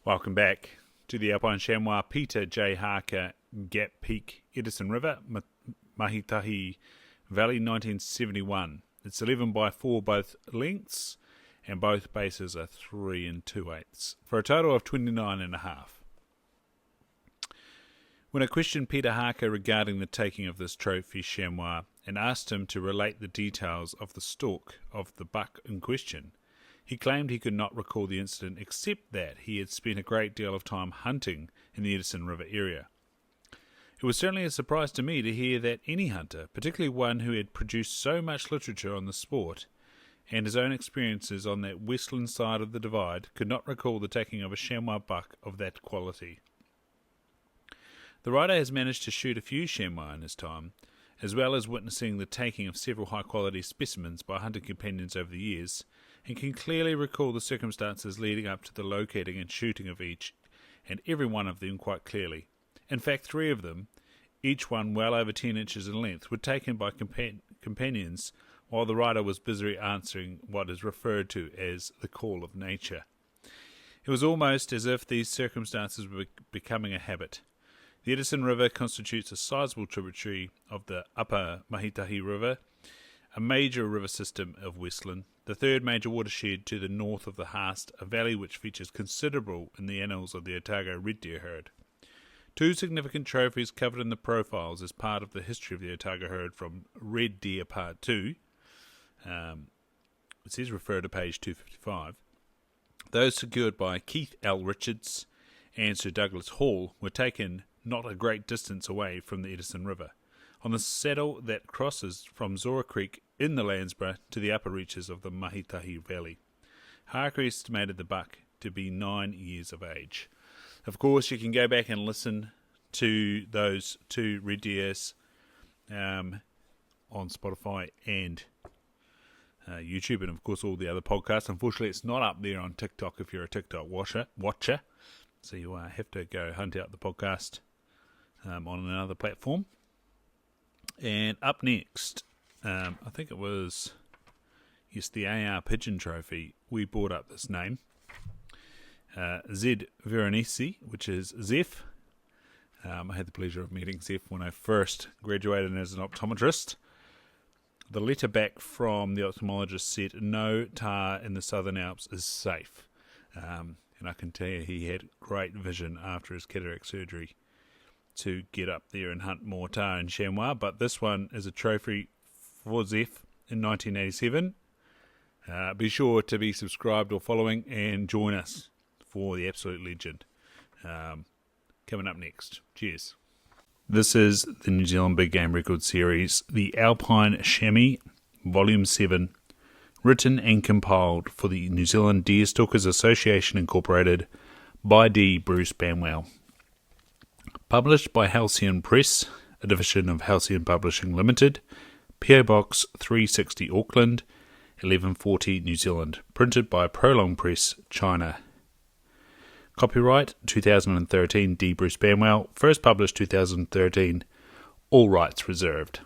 Welcome back to the Alpine Chamois, Peter J. Harker, Gap Peak, Edison River, Mahitahi Valley, 1971. It's 11 by 4 both lengths, and both bases are 3 2/8, for a total of 29.5. When I questioned Peter Harker regarding the taking of this trophy chamois and asked him to relate the details of the stalk of the buck in question, he claimed he could not recall the incident except that he had spent a great deal of time hunting in the Edison River area. It was certainly a surprise to me to hear that any hunter, particularly one who had produced so much literature on the sport, and his own experiences on that Westland side of the divide, could not recall the taking of a chamois buck of that quality. The writer has managed to shoot a few chamois in his time, as well as witnessing the taking of several high-quality specimens by hunting companions over the years, and can clearly recall the circumstances leading up to the locating and shooting of each and every one of them quite clearly. In fact, 3 of them, each one well over 10 inches in length, were taken by companions while the writer was busy answering what is referred to as the call of nature. It was almost as if these circumstances were becoming a habit. The Edison River constitutes a sizable tributary of the upper Mahitahi River, a major river system of Westland, the third major watershed to the north of the Haast, a valley which features considerable in the annals of the Otago red deer herd. 2 significant trophies covered in the profiles as part of the history of the Otago herd from Red Deer Part 2, it says refer to page 255, those secured by Keith L. Richards and Sir Douglas Hall were taken not a great distance away from the Edison River, on the saddle that crosses from Zora Creek in the Landsborough to the upper reaches of the Mahitahi Valley. Harker estimated the buck to be 9 years of age. Of course, you can go back and listen to those 2 red deers on Spotify and YouTube, and of course all the other podcasts. Unfortunately, it's not up there on TikTok if you're a TikTok watcher, so you have to go hunt out the podcast on another platform. And up next, I think it was, the AR Pigeon Trophy. We brought up this name. Zed Veronese, which is Zeph. I had the pleasure of meeting Zeph when I first graduated as an optometrist. The letter back from the ophthalmologist said, no tar in the Southern Alps is safe. And I can tell you he had great vision after his cataract surgery to get up there and hunt more tar and chamois, but this one is a trophy for Zeph in 1987. Be sure to be subscribed or following and join us for the absolute legend. Coming up next. Cheers. This is the New Zealand Big Game Record Series, the Alpine Chamois, Volume 7, written and compiled for the New Zealand Deer Stalkers Association Incorporated by D. Bruce Banwell. Published by Halcyon Press, a division of Halcyon Publishing Limited, PO Box 360 Auckland, 1140 New Zealand. Printed by Prolong Press, China. Copyright 2013 D. Bruce Banwell. First published 2013. All rights reserved.